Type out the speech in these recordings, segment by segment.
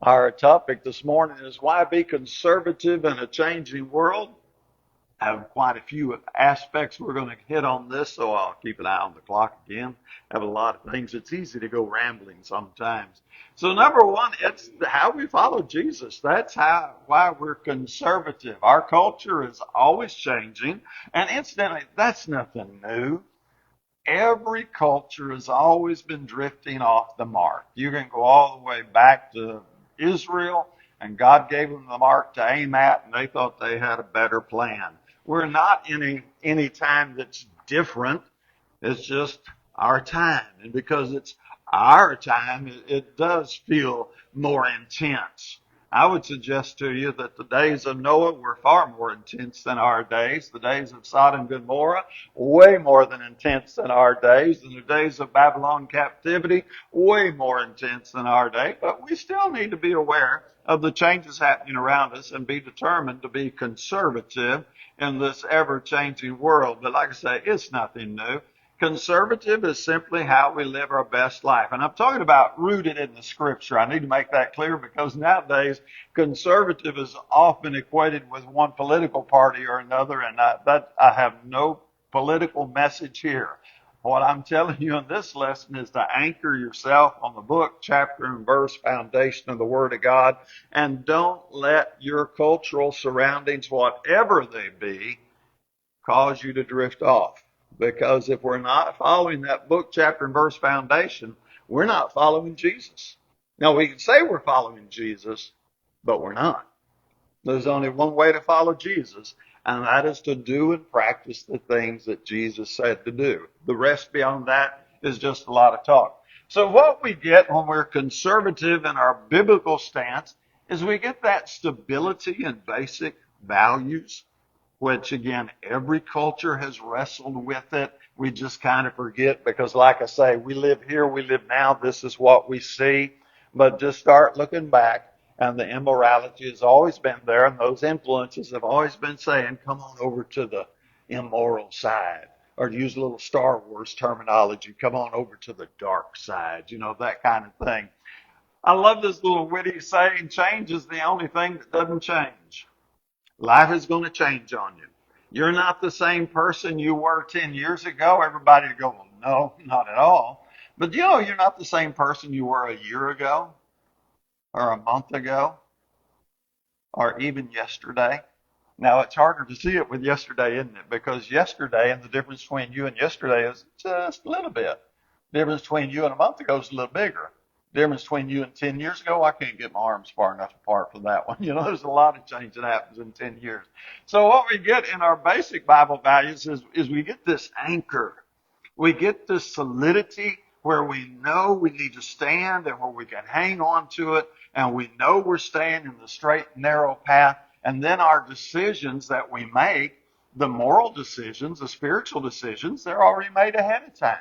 Our topic this morning is why be conservative in a changing world. I have quite a few aspects we're going to hit on this, so I'll keep an eye on the clock again. I have a lot of things. It's easy to go rambling sometimes. So number one, it's how we follow Jesus. That's why we're conservative. Our culture is always changing, and incidentally, that's nothing new. Every culture has always been drifting off the mark. You can go all the way back to Israel, and God gave them the mark to aim at, and they thought they had a better plan. We're not in any time that's different. It's just our time. And because it's our time, it does feel more intense. I would suggest to you that the days of Noah were far more intense than our days. The days of Sodom and Gomorrah, way more than intense than our days. And the days of Babylon captivity, way more intense than our day. But we still need to be aware of the changes happening around us and be determined to be conservative in this ever-changing world. But like I say, it's nothing new. Conservative is simply how we live our best life. And I'm talking about rooted in the scripture. I need to make that clear because nowadays conservative is often equated with one political party or another, and I have no political message here. What I'm telling you in this lesson is to anchor yourself on the book, chapter, and verse foundation of the Word of God, and don't let your cultural surroundings, whatever they be, cause you to drift off. Because if we're not following that book, chapter, and verse foundation, we're not following Jesus. Now, we can say we're following Jesus, but we're not. There's only one way to follow Jesus, and that is to do and practice the things that Jesus said to do. The rest beyond that is just a lot of talk. So what we get when we're conservative in our biblical stance is we get that stability in basic values, which again, every culture has wrestled with it. We just kind of forget because, like I say, we live here, we live now, this is what we see. But just start looking back, and the immorality has always been there, and those influences have always been saying, come on over to the immoral side. Or to use a little Star Wars terminology, come on over to the dark side, that kind of thing. I love this little witty saying, change is the only thing that doesn't change. Life is going to change on you. You're not the same person you were 10 years ago. Everybody would go, well, no, not at all. But you're not the same person you were a year ago or a month ago or even yesterday. Now, it's harder to see it with yesterday, isn't it? Because yesterday and the difference between you and yesterday is just a little bit. The difference between you and a month ago is a little bigger. The difference between you and 10 years ago, I can't get my arms far enough apart for that one. There's a lot of change that happens in 10 years. So what we get in our basic Bible values is we get this anchor. We get this solidity where we know we need to stand and where we can hang on to it, and we know we're staying in the straight and narrow path. And then our decisions that we make, the moral decisions, the spiritual decisions, they're already made ahead of time.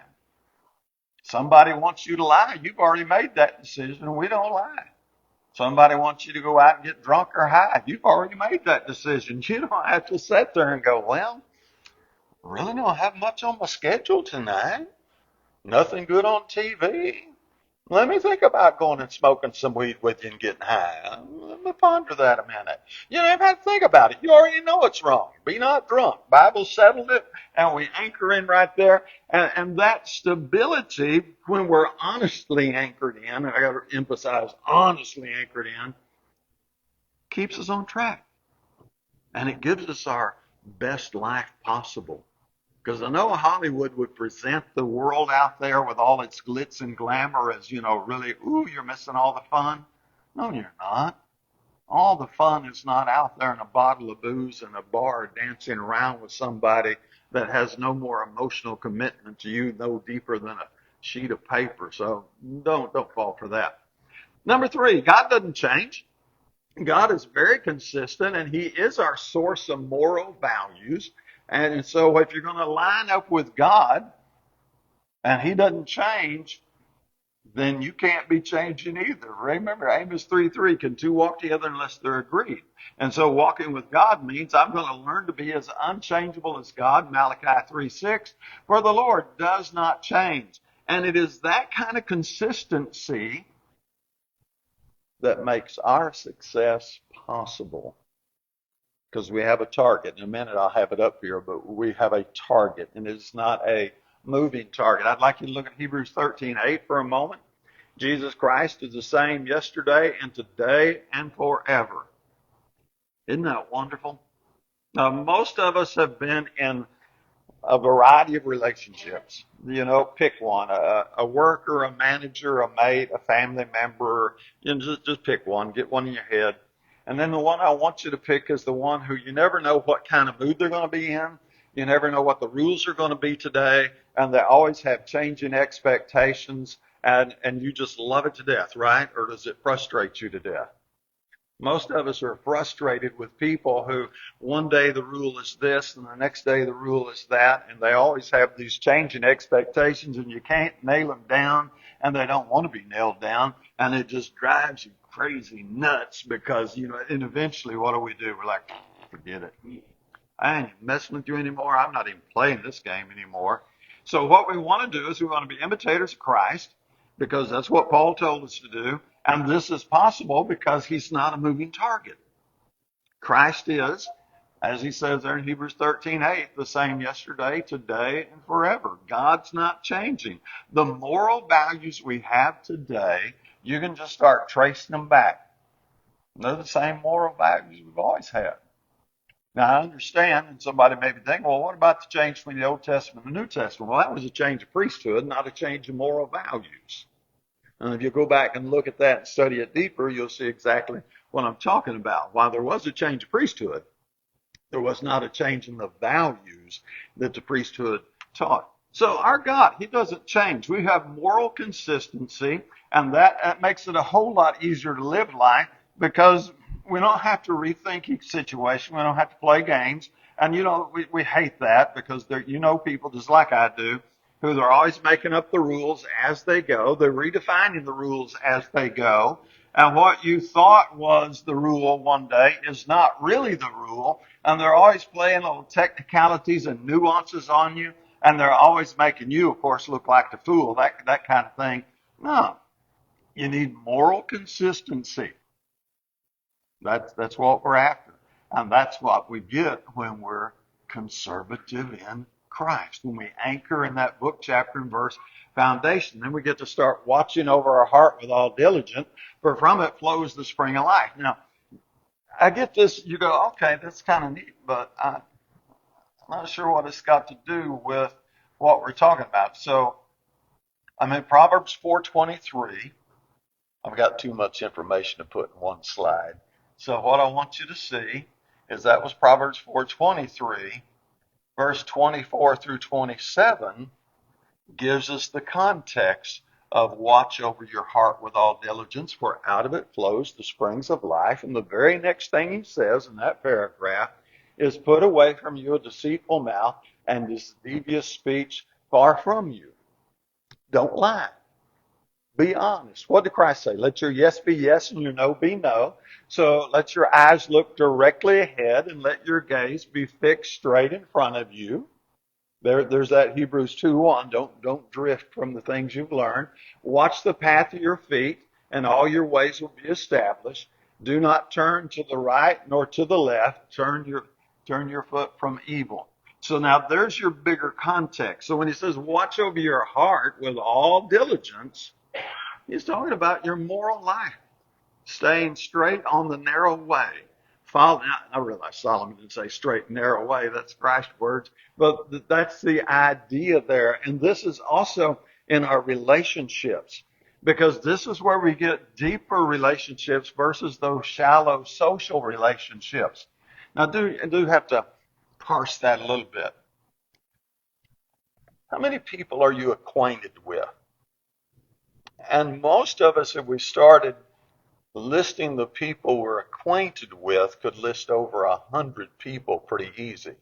Somebody wants you to lie. You've already made that decision, and we don't lie. Somebody wants you to go out and get drunk or high. You've already made that decision. You don't have to sit there and go, well, really don't have much on my schedule tonight. Nothing good on TV. Let me think about going and smoking some weed with you and getting high. Let me ponder that a minute. You don't even have to think about it. You already know it's wrong. Be not drunk. Bible settled it, and we anchor in right there. And that stability, when we're honestly anchored in, I got to emphasize honestly anchored in, keeps us on track. And it gives us our best life possible. Because I know Hollywood would present the world out there with all its glitz and glamour as, really, ooh, you're missing all the fun. No, you're not. All the fun is not out there in a bottle of booze in a bar dancing around with somebody that has no more emotional commitment to you, no deeper than a sheet of paper. So don't fall for that. Number three, God doesn't change. God is very consistent, and He is our source of moral values. And so if you're going to line up with God and He doesn't change, then you can't be changing either. Remember, Amos 3:3, can two walk together unless they're agreed? And so walking with God means I'm going to learn to be as unchangeable as God, Malachi 3:6, for the Lord does not change. And it is that kind of consistency that makes our success possible. Because we have a target. In a minute, I'll have it up here, but we have a target, and it's not a moving target. I'd like you to look at Hebrews 13:8 for a moment. Jesus Christ is the same yesterday and today and forever. Isn't that wonderful? Now, most of us have been in a variety of relationships. Pick one: a worker, a manager, a mate, a family member. Just pick one. Get one in your head. And then the one I want you to pick is the one who you never know what kind of mood they're going to be in. You never know what the rules are going to be today, and they always have changing expectations, and you just love it to death, right? Or does it frustrate you to death? Most of us are frustrated with people who one day the rule is this and the next day the rule is that, and they always have these changing expectations and you can't nail them down, and they don't want to be nailed down, and it just drives you crazy nuts because, and eventually what do? We're like, forget it. I ain't messing with you anymore. I'm not even playing this game anymore. So what we want to do is we want to be imitators of Christ because that's what Paul told us to do. And this is possible because he's not a moving target. Christ is, as he says there in Hebrews 13:8, the same yesterday, today, and forever. God's not changing. The moral values we have today, you can just start tracing them back. They're the same moral values we've always had. Now, I understand, and somebody may be thinking, well, what about the change between the Old Testament and the New Testament? Well, that was a change of priesthood, not a change of moral values. And if you go back and look at that and study it deeper, you'll see exactly what I'm talking about. While there was a change of priesthood, there was not a change in the values that the priesthood taught. So our God, he doesn't change. We have moral consistency, and that makes it a whole lot easier to live life because we don't have to rethink each situation. We don't have to play games. And, we hate that because people just like I do who they're always making up the rules as they go. They're redefining the rules as they go. And what you thought was the rule one day is not really the rule. And they're always playing little technicalities and nuances on you. And they're always making you, of course, look like the fool, that kind of thing. No, you need moral consistency. That's what we're after. And that's what we get when we're conservative in Christ. When we anchor in that book, chapter, and verse foundation, then we get to start watching over our heart with all diligence, for from it flows the spring of life. Now, I get this, you go, okay, that's kind of neat, but I'm not sure what it's got to do with what we're talking about. So I'm in Proverbs 4:23. I've got too much information to put in one slide. So what I want you to see is that was Proverbs 4:23. Verse 24 through 27 gives us the context of watch over your heart with all diligence, for out of it flows the springs of life. And the very next thing he says in that paragraph is put away from you a deceitful mouth and this devious speech far from you. Don't lie. Be honest. What did Christ say? Let your yes be yes and your no be no. So let your eyes look directly ahead and let your gaze be fixed straight in front of you. There's that Hebrews 2:1. Don't drift from the things you've learned. Watch the path of your feet, and all your ways will be established. Do not turn to the right nor to the left. Turn your foot from evil. So now there's your bigger context. So when he says watch over your heart with all diligence, he's talking about your moral life, staying straight on the narrow way. I realize Solomon didn't say straight and narrow way. That's Christ's words. But that's the idea there. And this is also in our relationships, because this is where we get deeper relationships versus those shallow social relationships. Now, I do have to parse that a little bit. How many people are you acquainted with? And most of us, if we started listing the people we're acquainted with, could list over 100 people pretty easy.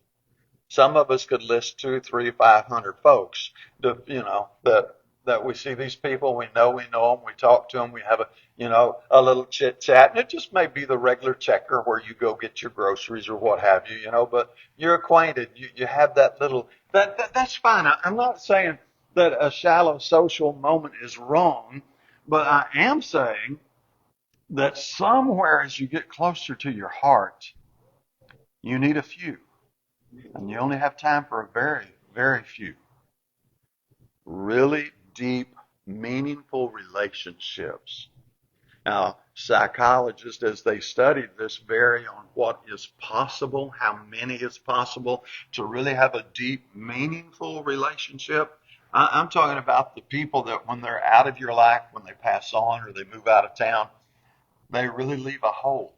Some of us could list 2, 3, 500 folks. That we see these people, we know them, we talk to them, we have a little chit chat, and it just may be the regular checker where you go get your groceries or what have you, but you're acquainted. You have that little that's fine. I'm not saying that a shallow social moment is wrong, but I am saying that somewhere as you get closer to your heart, you need a few. And you only have time for a very, very few really deep, meaningful relationships. Now, psychologists, as they study this, vary on what is possible, how many is possible to really have a deep, meaningful relationship. I'm talking about the people that when they're out of your life, when they pass on or they move out of town, they really leave a hole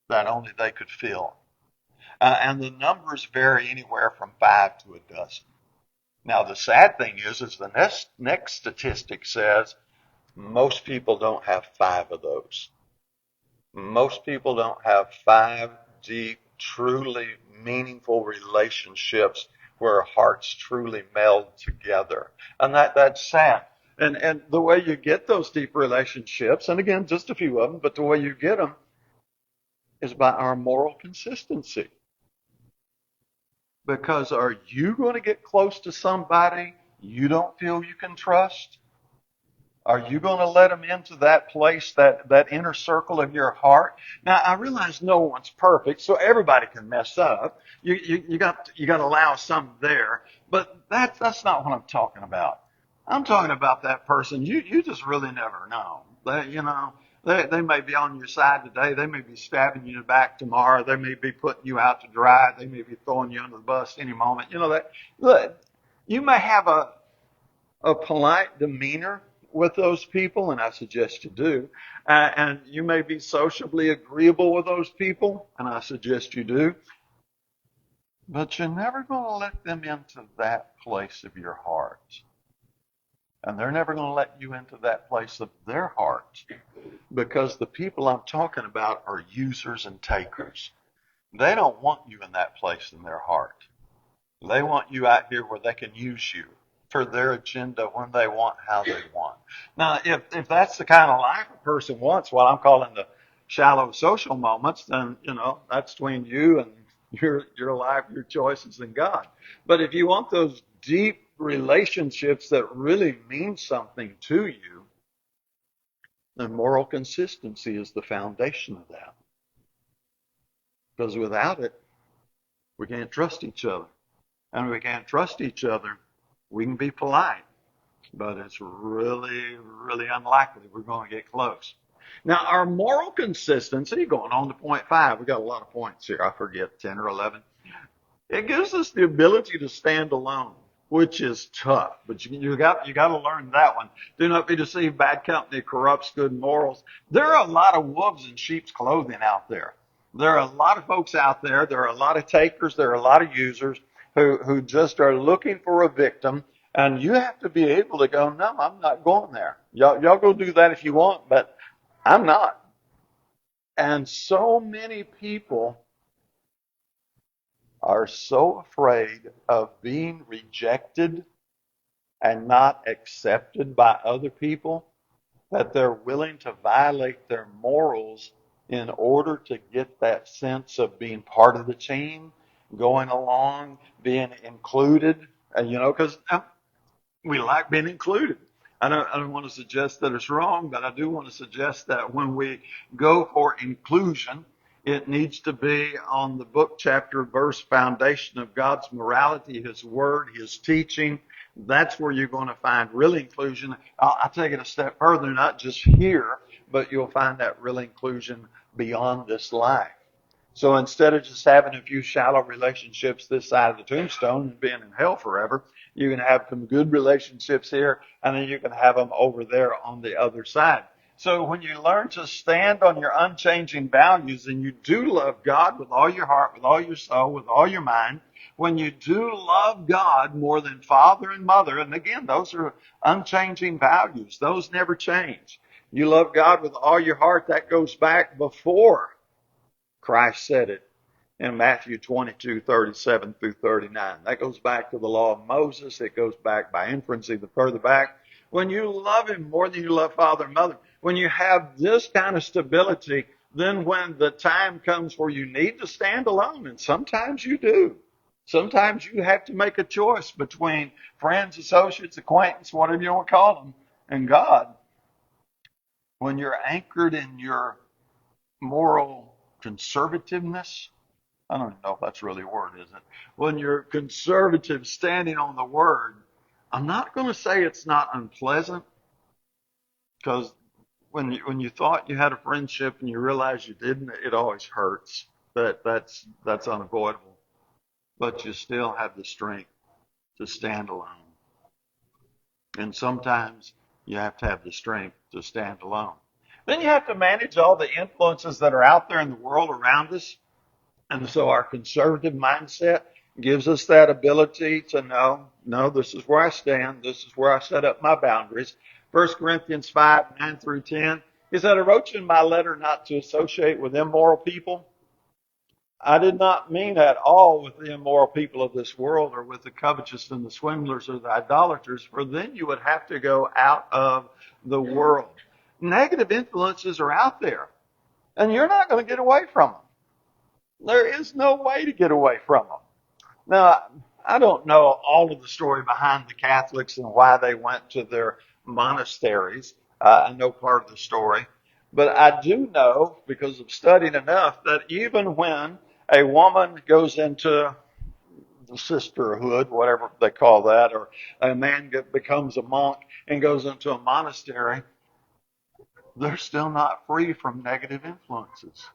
that only they could fill. And the numbers vary anywhere from 5 to 12. Now, the sad thing is the next statistic says most people don't have 5 of those. Most people don't have 5 deep, truly meaningful relationships where hearts truly meld together. And that's sad. And the way you get those deep relationships, and again, just a few of them, but the way you get them is by our moral consistency. Because are you going to get close to somebody you don't feel you can trust? Are you going to let them into that place, that inner circle of your heart? Now, I realize no one's perfect, so everybody can mess up. You got to allow some there, but that's not what I'm talking about. I'm talking about that person you just really never know. They may be on your side today. They may be stabbing you in the back tomorrow. They may be putting you out to dry. They may be throwing you under the bus any moment. Look, you may have a polite demeanor with those people, and I suggest you do. And you may be sociably agreeable with those people, and I suggest you do. But you're never going to let them into that place of your heart. And they're never going to let you into that place of their heart. Because the people I'm talking about are users and takers. They don't want you in that place in their heart. They want you out here where they can use you for their agenda when they want, how they want. Now, if that's the kind of life a person wants, what I'm calling the shallow social moments, then, that's between you and your life, your choices, and God. But if you want those deep relationships that really mean something to you, then moral consistency is the foundation of that. Because without it, we can't trust each other. And we can't trust each other. We can be polite, but it's really, really unlikely we're going to get close. Now, our moral consistency, going on to point 5, we got a lot of points here. I forget, 10 or 11. It gives us the ability to stand alone, which is tough, but you got to learn that one. Do not be deceived. Bad company corrupts good morals. There are a lot of wolves in sheep's clothing out there. There are a lot of folks out there. There are a lot of takers. There are a lot of users who just are looking for a victim. And you have to be able to go, no, I'm not going there. Y'all go do that if you want, but I'm not. And so many people are so afraid of being rejected and not accepted by other people that they're willing to violate their morals in order to get that sense of being part of the team, going along, being included, because we like being included. I don't want to suggest that it's wrong, but I do want to suggest that when we go for inclusion, it needs to be on the book, chapter, verse foundation of God's morality, His Word, His teaching. That's where you're going to find real inclusion. I'll take it a step further, not just here, but you'll find that real inclusion beyond this life. So instead of just having a few shallow relationships this side of the tombstone and being in hell forever, you can have some good relationships here, and then you can have them over there on the other side. So when you learn to stand on your unchanging values and you do love God with all your heart, with all your soul, with all your mind, when you do love God more than father and mother, and again, those are unchanging values. Those never change. You love God with all your heart. That goes back before Christ said it in Matthew 22:37 through 39. That goes back to the law of Moses. It goes back by inference even further back. When you love Him more than you love father and mother, when you have this kind of stability, then when the time comes where you need to stand alone, and sometimes you do, sometimes you have to make a choice between friends, associates, acquaintance, whatever you want to call them, and God. when you're anchored in your moral conservativeness, I don't know if that's really a word, is it? When you're conservative, standing on the word, I'm not going to say it's not unpleasant, because when you thought you had a friendship and you realize you didn't, it always hurts. That's unavoidable. But you still have the strength to stand alone. And sometimes you have to have the strength to stand alone. Then you have to manage all the influences that are out there in the world around us. And so our conservative mindset gives us that ability to know, no, this is where I stand. This is where I set up my boundaries. 1 Corinthians 5, 9 through 10. He said, I wrote you in my letter not to associate with immoral people. I did not mean at all with the immoral people of this world, or with the covetous and the swindlers or the idolaters, for then you would have to go out of the world. Negative influences are out there, and you're not going to get away from them. There is no way to get away from them. Now, I don't know all of the story behind the Catholics and why they went to their monasteries. I know part of the story. But I do know, because of studying enough, that even when a woman goes into the sisterhood, whatever they call that, or a man becomes a monk and goes into a monastery, they're still not free from negative influences.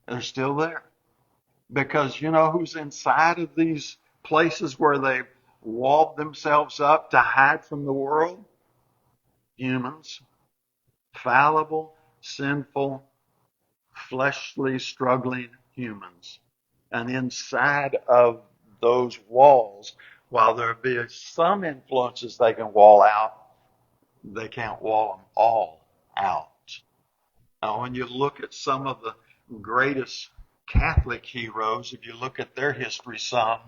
They're still there. Because you know who's inside of these places where they've walled themselves up to hide from the world? Humans. Fallible, sinful, fleshly, struggling humans. And inside of those walls, while there be some influences they can wall out, they can't wall them all out. Now, when you look at some of the greatest Catholic heroes, if you look at their history some,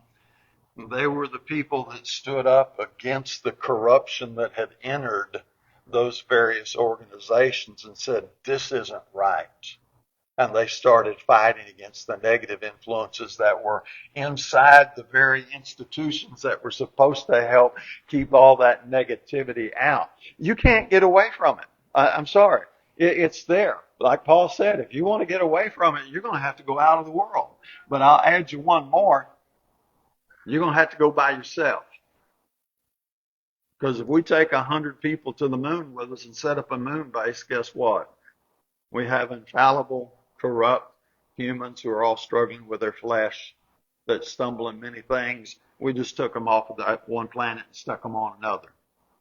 they were the people that stood up against the corruption that had entered those various organizations and said, this isn't right. And they started fighting against the negative influences that were inside the very institutions that were supposed to help keep all that negativity out. You can't get away from it. I'm sorry. It's there. Like Paul said, if you want to get away from it, you're going to have to go out of the world. But I'll add you one more. You're going to have to go by yourself. Because if we take 100 people to the moon with us and set up a moon base, guess what? We have infallible, corrupt humans who are all struggling with their flesh, that stumble in many things. We just took them off of that one planet and stuck them on another.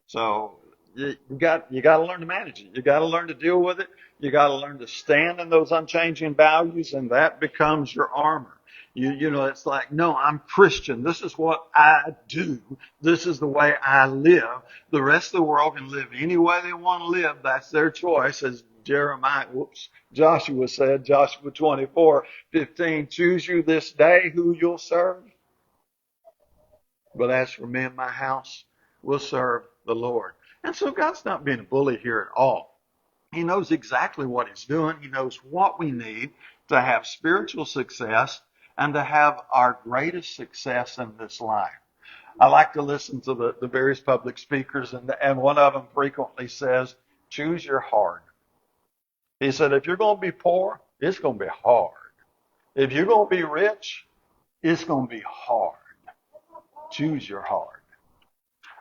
So you got to learn to manage it. You got to learn to deal with it. You got to learn to stand in those unchanging values, and that becomes your armor. You know, it's like, no, I'm Christian. This is what I do. This is the way I live. The rest of the world can live any way they want to live. That's their choice, as Joshua said, Joshua 24:15. Choose you this day who you'll serve. But as for me and my house, we'll serve the Lord. And so God's not being a bully here at all. He knows exactly what he's doing. He knows what we need to have spiritual success and to have our greatest success in this life. I like to listen to the various public speakers, and one of them frequently says, choose your hard. He said, if you're going to be poor, it's going to be hard. If you're going to be rich, it's going to be hard. Choose your hard.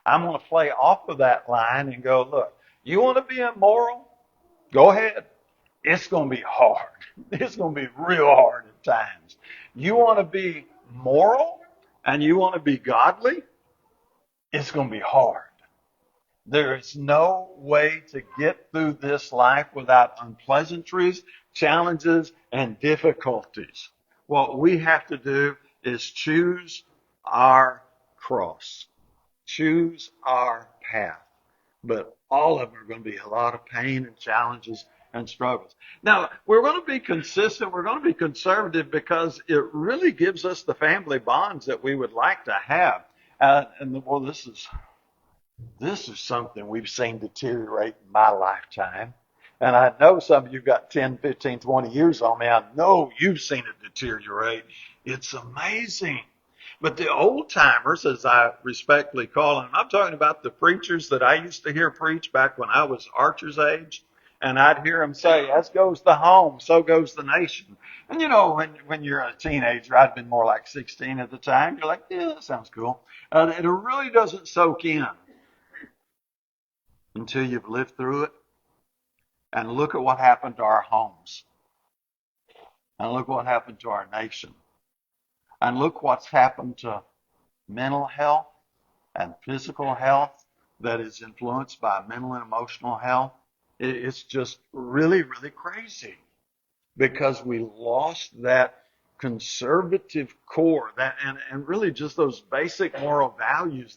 I'm going to play off of that line and go, look, you want to be immoral? Go ahead. It's going to be hard. It's going to be real hard at times. You want to be moral and you want to be godly? It's going to be hard. There is no way to get through this life without unpleasantries, challenges, and difficulties. What we have to do is choose our cross. Choose our path. But all of them are going to be a lot of pain and challenges and struggles. Now, we're going to be consistent. We're going to be conservative because it really gives us the family bonds that we would like to have. This is something we've seen deteriorate in my lifetime. And I know some of you got 10, 15, 20 years on me. I know you've seen it deteriorate. It's amazing. But the old timers, as I respectfully call them, I'm talking about the preachers that I used to hear preach back when I was Archer's age. And I'd hear them say, as goes the home, so goes the nation. And when you're a teenager, I'd been more like 16 at the time. You're like, yeah, that sounds cool. It really doesn't soak in until you've lived through it. And look at what happened to our homes. And look what happened to our nation. And look what's happened to mental health and physical health that is influenced by mental and emotional health. It's just really, really crazy because we lost that conservative core and really just those basic moral values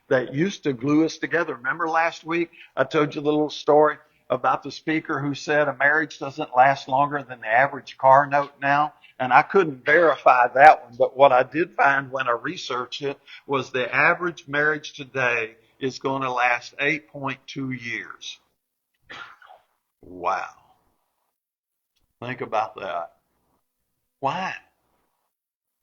that used to glue us together. Remember last week I told you the little story about the speaker who said a marriage doesn't last longer than the average car note now? And I couldn't verify that one, but what I did find when I researched it was the average marriage today is going to last 8.2 years. Wow. Think about that. Why?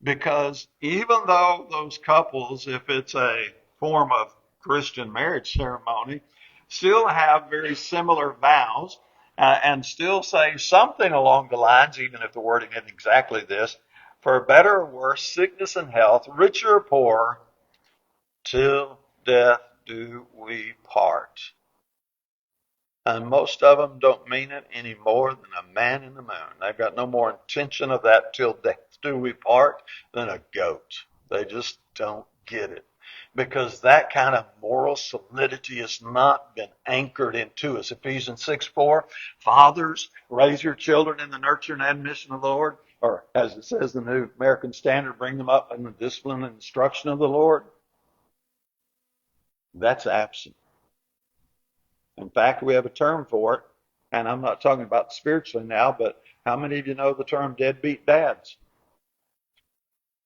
Because even though those couples, if it's a form of Christian marriage ceremony, still have very similar vows and still say something along the lines, even if the wording isn't exactly this, for better or worse, sickness and health, richer or poor, till death do we part. And most of them don't mean it any more than a man in the moon. They've got no more intention of that till death do we part than a goat. They just don't get it. Because that kind of moral solidity has not been anchored into us. Ephesians 6:4, fathers, raise your children in the nurture and admonition of the Lord. Or as it says in the New American Standard, bring them up in the discipline and instruction of the Lord. That's absent. In fact, we have a term for it, and I'm not talking about spiritually now, but how many of you know the term deadbeat dads?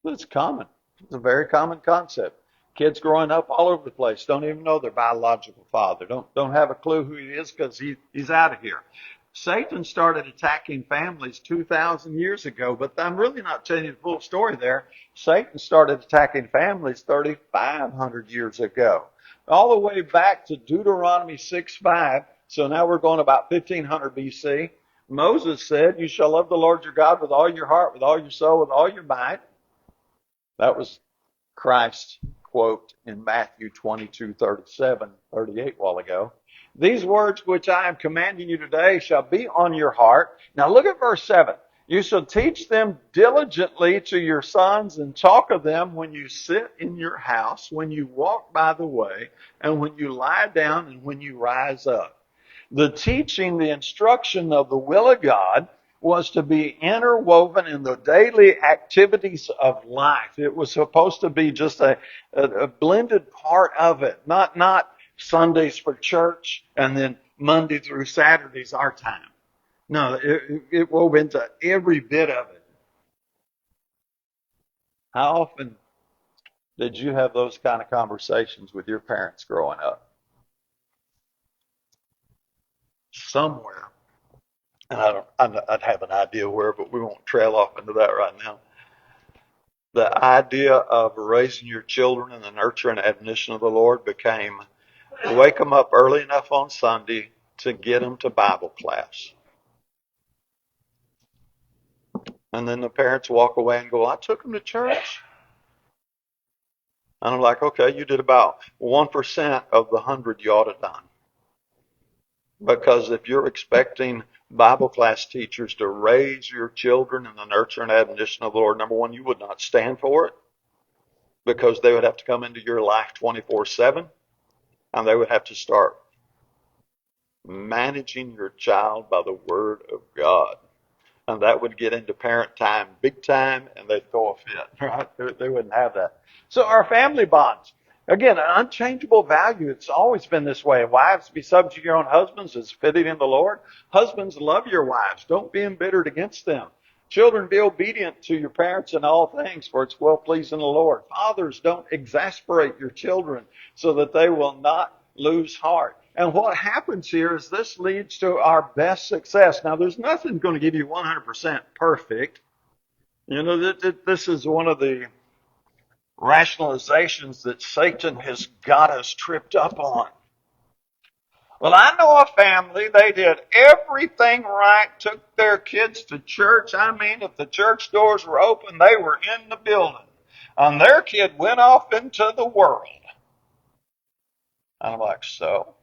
It's common. It's a very common concept. Kids growing up all over the place don't even know their biological father. Don't have a clue who he is because he's out of here. Satan started attacking families 2,000 years ago, but I'm really not telling you the full story there. Satan started attacking families 3,500 years ago, all the way back to Deuteronomy 6:5. So now we're going about 1500 BC. Moses said, "You shall love the Lord your God with all your heart, with all your soul, with all your might." That was Christ's quote in Matthew 22:37, 38 while ago. These words which I am commanding you today shall be on your heart. Now look at verse 7. You shall teach them diligently to your sons and talk of them when you sit in your house, when you walk by the way, and when you lie down and when you rise up. The teaching, the instruction of the will of God was to be interwoven in the daily activities of life. It was supposed to be just a blended part of it, not Sundays for church and then Monday through Saturdays our time. No, it wove into every bit of it. How often did you have those kind of conversations with your parents growing up? Somewhere. And I'd have an idea where, but we won't trail off into that right now. The idea of raising your children in the nurture and admonition of the Lord became wake them up early enough on Sunday to get them to Bible class. And then the parents walk away and go, I took them to church. And I'm like, okay, you did about 1% of the 100 you ought to have done. Because if you're expecting Bible class teachers to raise your children in the nurture and admonition of the Lord, number one, you would not stand for it because they would have to come into your life 24/7 and they would have to start managing your child by the Word of God. And that would get into parent time big time, and they'd throw a fit, right? They wouldn't have that. So our family bonds, again, an unchangeable value. It's always been this way. Wives, be subject to your own husbands as fitting in the Lord. Husbands, love your wives. Don't be embittered against them. Children, be obedient to your parents in all things, for it's well-pleasing the Lord. Fathers, don't exasperate your children so that they will not lose heart. And what happens here is this leads to our best success. Now, there's nothing going to give you 100% perfect. You know, this is one of the rationalizations that Satan has got us tripped up on. Well, I know a family, they did everything right, took their kids to church. I mean, if the church doors were open, they were in the building. And their kid went off into the world. And I'm like, so?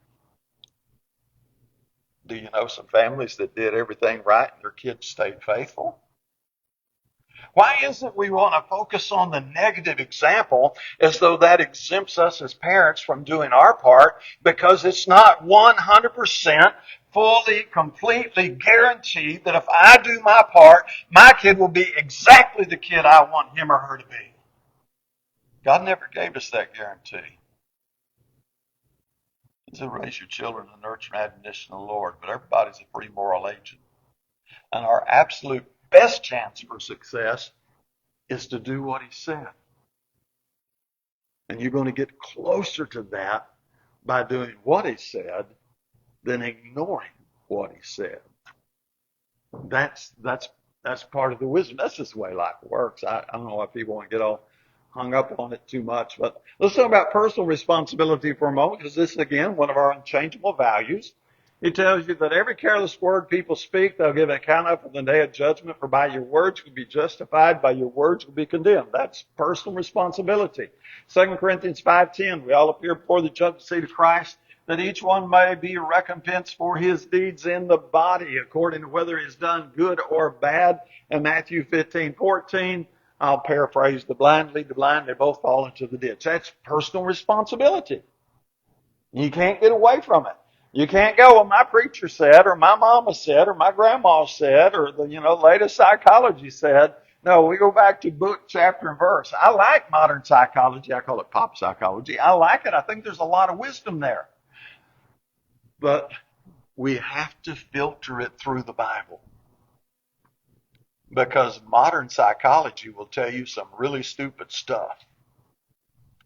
Do you know some families that did everything right and their kids stayed faithful? Why is it we want to focus on the negative example as though that exempts us as parents from doing our part, because it's not 100% fully, completely guaranteed that if I do my part, my kid will be exactly the kid I want him or her to be. God never gave us that guarantee. He said, raise your children in the nurture and admonition of the Lord, but everybody's a free moral agent. And our absolute best chance for success is to do what he said. And you're going to get closer to that by doing what he said than ignoring what he said. That's part of the wisdom. That's just the way life works. I don't know why people want to get all hung up on it too much. But let's talk about personal responsibility for a moment, because this is, again, one of our unchangeable values. It tells you that every careless word people speak, they'll give an account of in the day of judgment, for by your words you'll be justified, by your words you'll be condemned. That's personal responsibility. 2 Corinthians 5:10, we all appear before the judgment seat of Christ, that each one may be recompensed for his deeds in the body, according to whether he has done good or bad. And Matthew 15:14, I'll paraphrase, the blind lead the blind, they both fall into the ditch. That's personal responsibility. You can't get away from it. You can't go, well, my preacher said, or my mama said, or my grandma said, or the latest psychology said. No, we go back to book, chapter, and verse. I like modern psychology. I call it pop psychology. I like it. I think there's a lot of wisdom there. But we have to filter it through the Bible. Because modern psychology will tell you some really stupid stuff.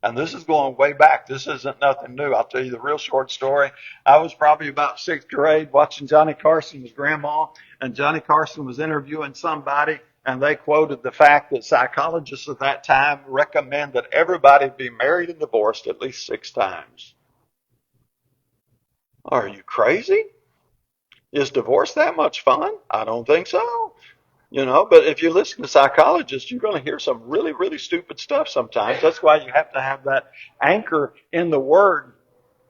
And this is going way back. This isn't nothing new. I'll tell you the real short story. I was probably about 6th grade watching Johnny Carson with Grandma, and Johnny Carson was interviewing somebody, and they quoted the fact that psychologists at that time recommend that everybody be married and divorced at least 6 times. Are you crazy? Is divorce that much fun? I don't think so. But if you listen to psychologists, you're going to hear some really, really stupid stuff sometimes. That's why you have to have that anchor in the Word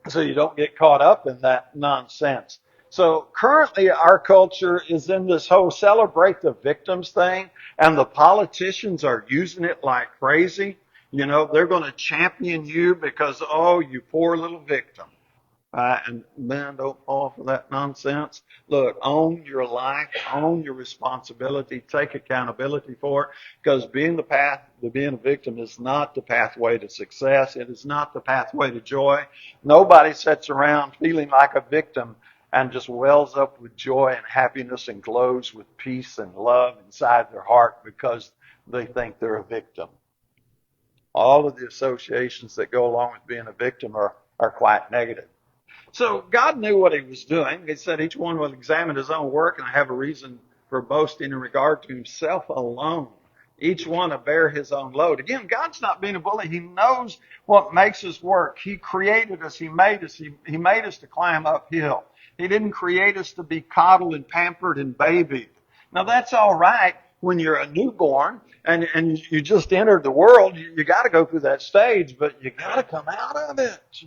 so you don't get caught up in that nonsense. So currently our culture is in this whole celebrate the victims thing, and the politicians are using it like crazy. They're going to champion you because, oh, you poor little victim. And man, don't fall for that nonsense. Look, own your life, own your responsibility, take accountability for it, because being a victim is not the pathway to success. It is not the pathway to joy. Nobody sits around feeling like a victim and just wells up with joy and happiness and glows with peace and love inside their heart because they think they're a victim. All of the associations that go along with being a victim are quite negative. So God knew what he was doing. He said each one will examine his own work and have a reason for boasting in regard to himself alone. Each one will bear his own load. Again, God's not being a bully. He knows what makes us work. He created us. He made us. He made us to climb uphill. He didn't create us to be coddled and pampered and babied. Now, that's all right when you're a newborn and you just entered the world. You got to go through that stage, but you got to come out of it.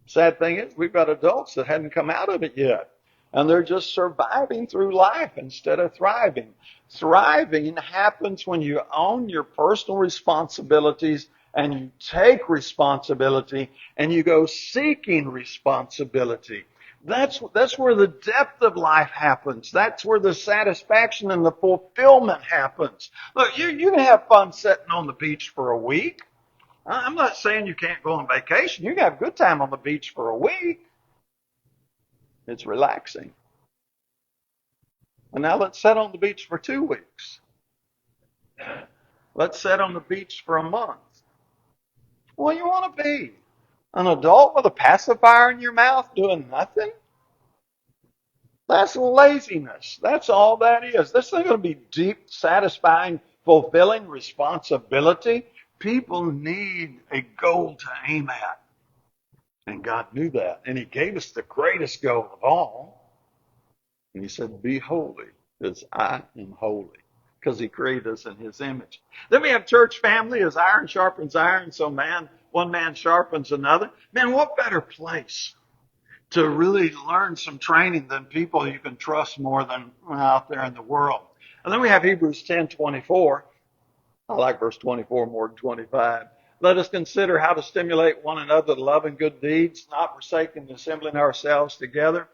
Sad thing is, we've got adults that hadn't come out of it yet. And they're just surviving through life instead of thriving. Thriving happens when you own your personal responsibilities and you take responsibility and you go seeking responsibility. That's where the depth of life happens. That's where the satisfaction and the fulfillment happens. Look, you can have fun sitting on the beach for a week. I'm not saying you can't go on vacation. You can have a good time on the beach for a week. It's relaxing. And now let's sit on the beach for 2 weeks. Let's sit on the beach for a month. Well, you want to be an adult with a pacifier in your mouth doing nothing? That's laziness. That's all that is. This is going to be deep, satisfying, fulfilling responsibility People need a goal to aim at. And God knew that. And He gave us the greatest goal of all. And He said, be holy as I am holy. Because He created us in His image. Then we have church family. As iron sharpens iron, so one man sharpens another. Man, what better place to really learn some training than people you can trust more than out there in the world. And then we have Hebrews 10:24. I like verse 24 more than 25. Let us consider how to stimulate one another to love and good deeds, not forsaking the assembling ourselves together.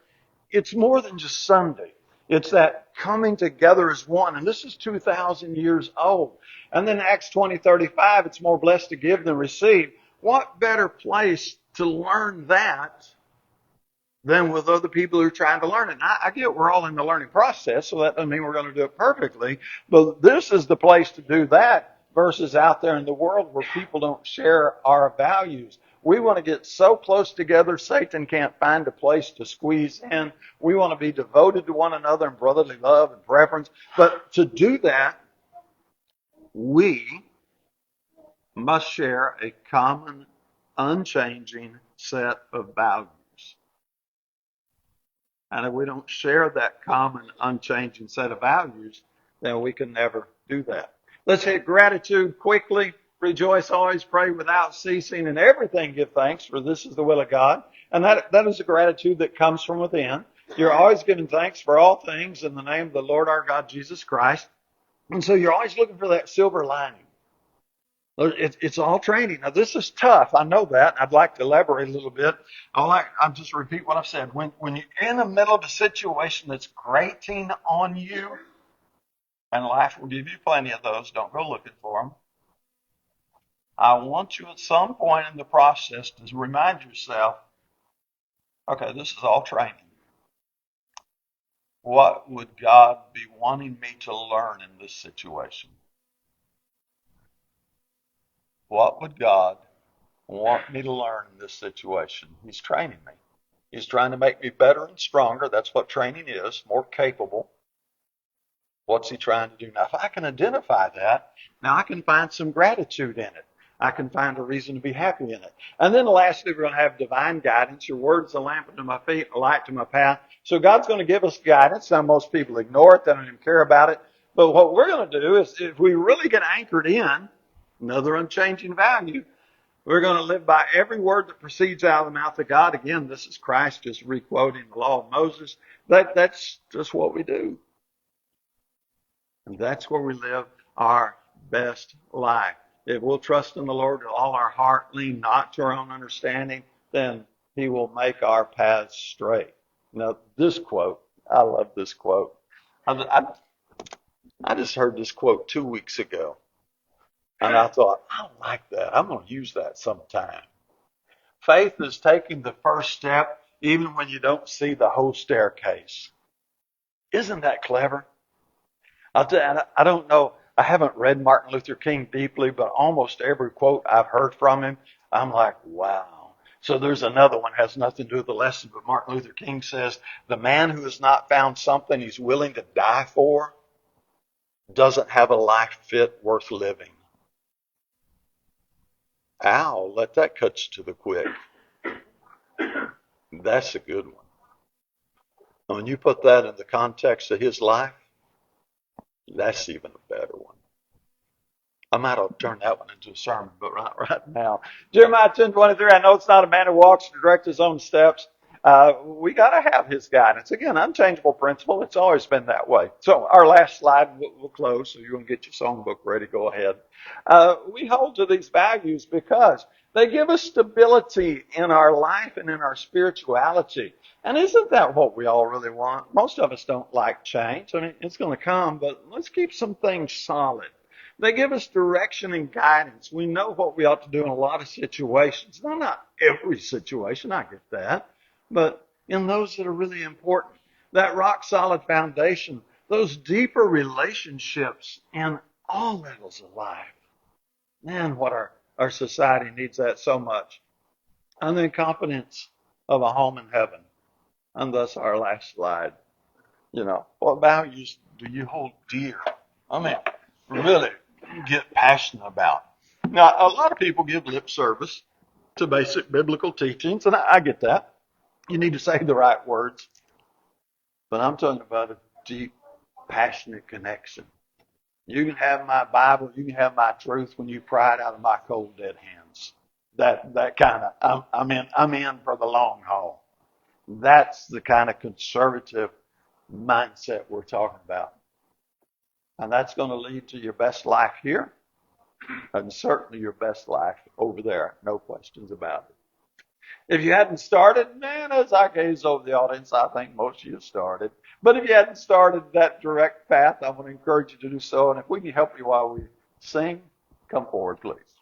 It's more than just Sunday. It's that coming together as one. And this is 2,000 years old. And then Acts 20:35, it's more blessed to give than receive. What better place to learn that than with other people who are trying to learn it? And I get we're all in the learning process, so that doesn't mean we're going to do it perfectly. But this is the place to do that versus out there in the world where people don't share our values. We want to get so close together, Satan can't find a place to squeeze in. We want to be devoted to one another in brotherly love and preference. But to do that, we must share a common, unchanging set of values. And if we don't share that common, unchanging set of values, then we can never do that. Let's hit gratitude quickly. Rejoice always, pray without ceasing, and everything give thanks, for this is the will of God. And that is a gratitude that comes from within. You're always giving thanks for all things in the name of the Lord our God, Jesus Christ. And so you're always looking for that silver lining. It's all training. Now, this is tough. I know that. I'd like to elaborate a little bit. I'll just repeat what I've said. When you're in the middle of a situation that's grating on you, and life will give you plenty of those, don't go looking for them. I want you at some point in the process to remind yourself, okay, this is all training. What would God be wanting me to learn in this situation? What would God want me to learn in this situation? He's training me. He's trying to make me better and stronger. That's what training is, more capable. What's He trying to do? Now, if I can identify that, now I can find some gratitude in it. I can find a reason to be happy in it. And then lastly, we're going to have divine guidance. Your word is a lamp unto my feet, a light to my path. So God's going to give us guidance. Now, most people ignore it. They don't even care about it. But what we're going to do is, if we really get anchored in another unchanging value, we're going to live by every word that proceeds out of the mouth of God. Again, this is Christ just re-quoting the law of Moses. That's just what we do. And that's where we live our best life. If we'll trust in the Lord with all our heart, lean not to our own understanding, then He will make our paths straight. Now, this quote, I love this quote. I just heard this quote 2 weeks ago. And I thought, I like that. I'm going to use that sometime. Faith is taking the first step even when you don't see the whole staircase. Isn't that clever? I'll tell you, I don't know. I haven't read Martin Luther King deeply, but almost every quote I've heard from him, I'm like, wow. So there's another one, has nothing to do with the lesson, but Martin Luther King says, the man who has not found something he's willing to die for doesn't have a life fit worth living. Ow, let that cut you to the quick. That's a good one. And when you put that in the context of his life, that's even a better one. I might have turned that one into a sermon, but right now. Jeremiah 10:23, I know it's not a man who walks to direct his own steps. We got to have His guidance. Again, unchangeable principle. It's always been that way. So our last slide, we'll close. So you're going to get your songbook ready. Go ahead. We hold to these values because they give us stability in our life and in our spirituality. And isn't that what we all really want? Most of us don't like change. I mean, it's going to come, but let's keep some things solid. They give us direction and guidance. We know what we ought to do in a lot of situations. Now, not every situation, I get that, but in those that are really important. That rock solid foundation, those deeper relationships in all levels of life. Man, what our society needs that so much. And then confidence of a home in heaven. And thus our last slide. What values do you hold dear? I mean, really get passionate about. Now, a lot of people give lip service to basic biblical teachings, and I get that. You need to say the right words, but I'm talking about a deep, passionate connection. You can have my Bible, you can have my truth when you pry it out of my cold dead hands. That kind of I'm in for the long haul. That's the kind of conservative mindset we're talking about. And that's going to lead to your best life here and certainly your best life over there. No questions about it. If you hadn't started, man, as I gaze over the audience, I think most of you started. But if you hadn't started that direct path, I want to encourage you to do so. And if we can help you while we sing, come forward, please.